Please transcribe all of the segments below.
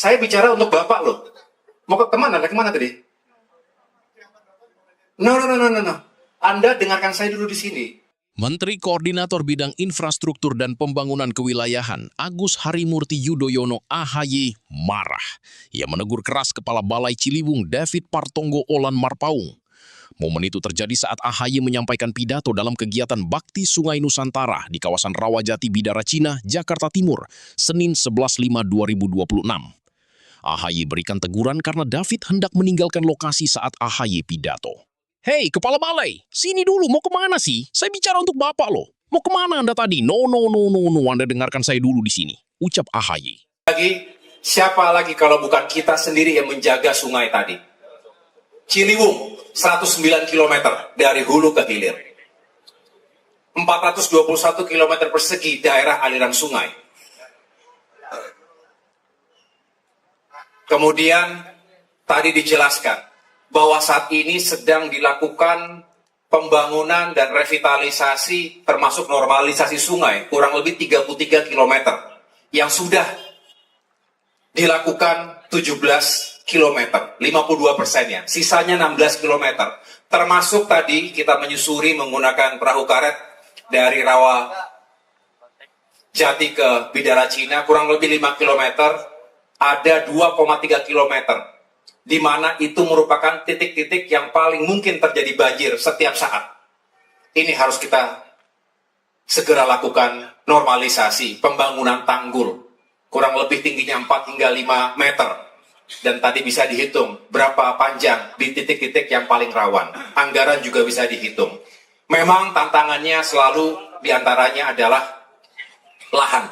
Saya bicara untuk Bapak loh. Mau ke kemana? Kemana tadi? No. Anda dengarkan saya dulu di sini. Menteri Koordinator Bidang Infrastruktur dan Pembangunan Kewilayahan Agus Harimurti Yudhoyono (AHY) marah. Ia menegur keras Kepala Balai Ciliwung David Partongo Olan Marpaung. Momen itu terjadi saat AHY menyampaikan pidato dalam kegiatan Bakti Sungai Nusantara di kawasan Rawajati, Bidara Cina, Jakarta Timur, Senin 11/5/2026. AHY berikan teguran karena David hendak meninggalkan lokasi saat AHY pidato. Hei, Kepala Balai, sini dulu, mau kemana sih? Saya bicara untuk Bapak loh. Mau kemana Anda tadi? No, Anda dengarkan saya dulu di sini. Ucap AHY. Siapa lagi kalau bukan kita sendiri yang menjaga sungai tadi? Ciliwung, 109 km dari hulu ke hilir. 421 km persegi daerah aliran sungai. Kemudian, tadi dijelaskan bahwa saat ini sedang dilakukan pembangunan dan revitalisasi termasuk normalisasi sungai kurang lebih 33 km yang sudah dilakukan 17 km, 52%-nya, sisanya 16 km. Termasuk tadi kita menyusuri menggunakan perahu karet dari Rawajati ke Bidara Cina kurang lebih 5 km, ada 2,3 km. Di mana itu merupakan titik-titik yang paling mungkin terjadi banjir setiap saat. Ini harus kita segera lakukan normalisasi, pembangunan tanggul. Kurang lebih tingginya 4 hingga 5 meter. Dan tadi bisa dihitung berapa panjang di titik-titik yang paling rawan. Anggaran juga bisa dihitung. Memang tantangannya selalu diantaranya adalah lahan.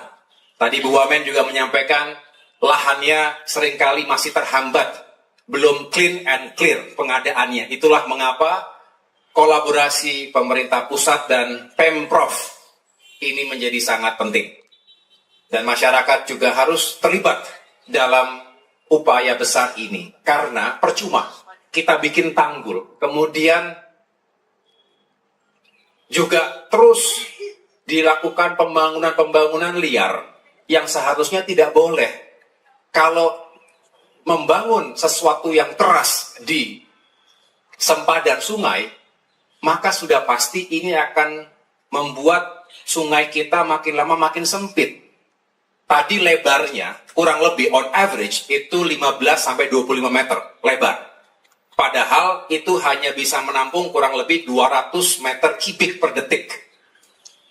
Tadi Bu Wamen juga menyampaikan lahannya seringkali masih terhambat. Belum clean and clear pengadaannya. Itulah mengapa kolaborasi pemerintah pusat dan Pemprov ini menjadi sangat penting. Dan masyarakat juga harus terlibat dalam upaya besar ini. Karena percuma kita bikin tanggul, kemudian juga terus dilakukan pembangunan liar yang seharusnya tidak boleh. Kalau membangun sesuatu yang keras di sempadan sungai, maka sudah pasti ini akan membuat sungai kita makin lama makin sempit. Tadi lebarnya kurang lebih on average itu 15-25 meter lebar. Padahal itu hanya bisa menampung kurang lebih 200 meter kubik per detik.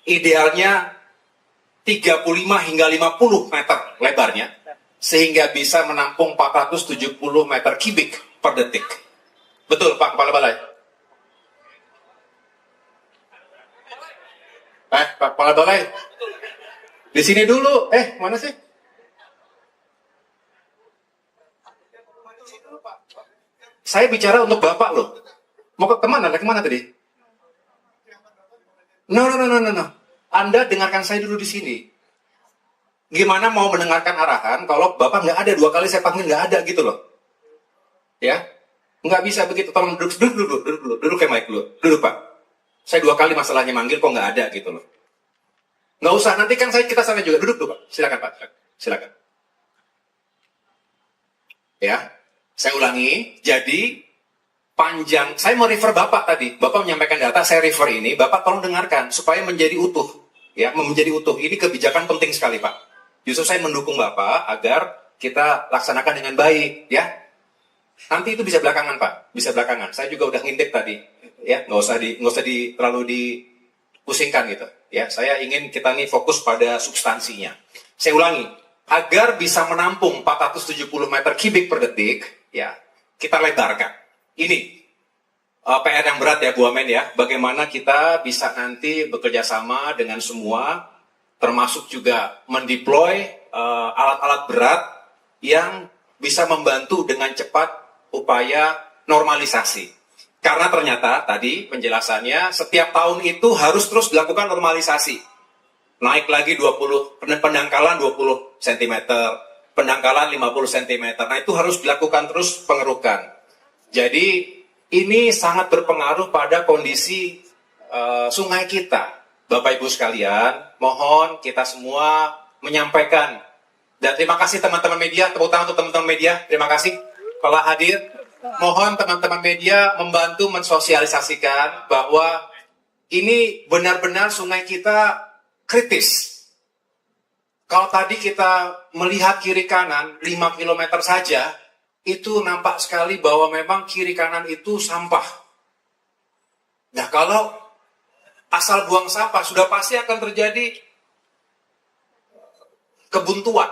Idealnya 35 hingga 50 meter lebarnya, sehingga bisa menampung 470 meter kubik per detik. Betul, Pak Kepala Balai? Pak Kepala Balai? Di sini dulu. Mana sih? Saya bicara untuk Bapak loh. Mau ke kemana? Kemana tadi? No. Anda dengarkan saya dulu di sini. Gimana mau mendengarkan arahan kalau Bapak nggak ada, 2 kali saya panggil nggak ada gitu loh. Ya, nggak bisa begitu. Tolong duduk kayak mic dulu. Duduk Pak. Saya 2 kali masalahnya manggil kok nggak ada gitu loh. Nggak usah, nanti kan kita sana juga. Duduk dulu Pak. Silakan Pak. Silakan. Ya, saya ulangi. Jadi panjang. Saya mau refer Bapak tadi. Bapak menyampaikan data, saya refer ini. Bapak tolong dengarkan supaya menjadi utuh. Ya, menjadi utuh. Ini kebijakan penting sekali Pak. Justru saya mendukung Bapak agar kita laksanakan dengan baik, ya. Nanti itu bisa belakangan, Pak. Bisa belakangan. Saya juga udah ngintip tadi, ya. Nggak usah terlalu dipusingkan gitu, ya. Saya ingin kita nih fokus pada substansinya. Saya ulangi, agar bisa menampung 470 meter kubik per detik, ya, kita lebarkan. Ini PR yang berat ya, Bu Wamen ya. Bagaimana kita bisa nanti bekerja sama dengan semua, termasuk juga mendeploy alat-alat berat yang bisa membantu dengan cepat upaya normalisasi. Karena ternyata tadi penjelasannya setiap tahun itu harus terus dilakukan normalisasi. Naik lagi 20, pendangkalan 20 cm, pendangkalan 50 cm. Nah itu harus dilakukan terus pengerukan. Jadi ini sangat berpengaruh pada kondisi sungai kita. Bapak Ibu sekalian, mohon kita semua menyampaikan Dan terima kasih teman-teman media, tepuk tangan untuk teman-teman media, terima kasih telah hadir. Mohon teman-teman media membantu mensosialisasikan bahwa ini benar-benar sungai kita kritis. Kalau tadi kita melihat kiri kanan 5 km saja, itu nampak sekali bahwa memang kiri kanan itu sampah. Nah kalau asal buang sampah, sudah pasti akan terjadi kebuntuan.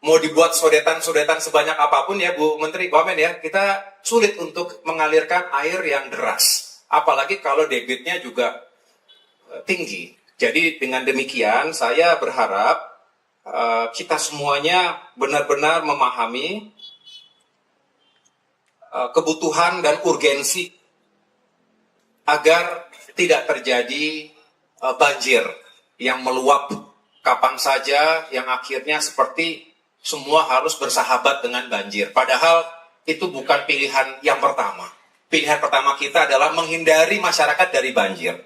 Mau dibuat sodetan-sodetan sebanyak apapun ya Bu Menteri, Wamen ya, kita sulit untuk mengalirkan air yang deras. Apalagi kalau debitnya juga tinggi. Jadi dengan demikian saya berharap kita semuanya benar-benar memahami kebutuhan dan urgensi agar tidak terjadi banjir yang meluap kapan saja, yang akhirnya seperti semua harus bersahabat dengan banjir. Padahal itu bukan pilihan yang pertama. Pilihan pertama kita adalah menghindari masyarakat dari banjir.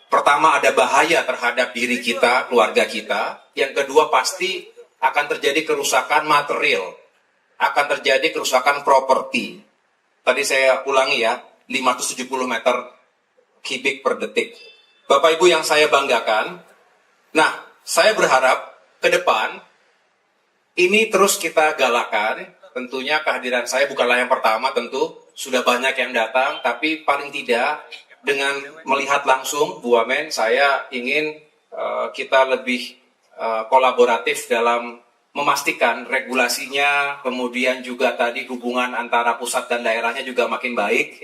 Pertama, ada bahaya terhadap diri kita, keluarga kita. Yang kedua, pasti akan terjadi kerusakan material. Akan terjadi kerusakan properti. Tadi saya ulangi ya, 570 meter kubik per detik. Bapak Ibu yang saya banggakan, nah, saya berharap ke depan ini terus kita galakan. Tentunya kehadiran saya bukanlah yang pertama, tentu sudah banyak yang datang, tapi paling tidak dengan melihat langsung Bu Wamen, saya ingin kita lebih kolaboratif dalam memastikan regulasinya, kemudian juga tadi hubungan antara pusat dan daerahnya juga makin baik.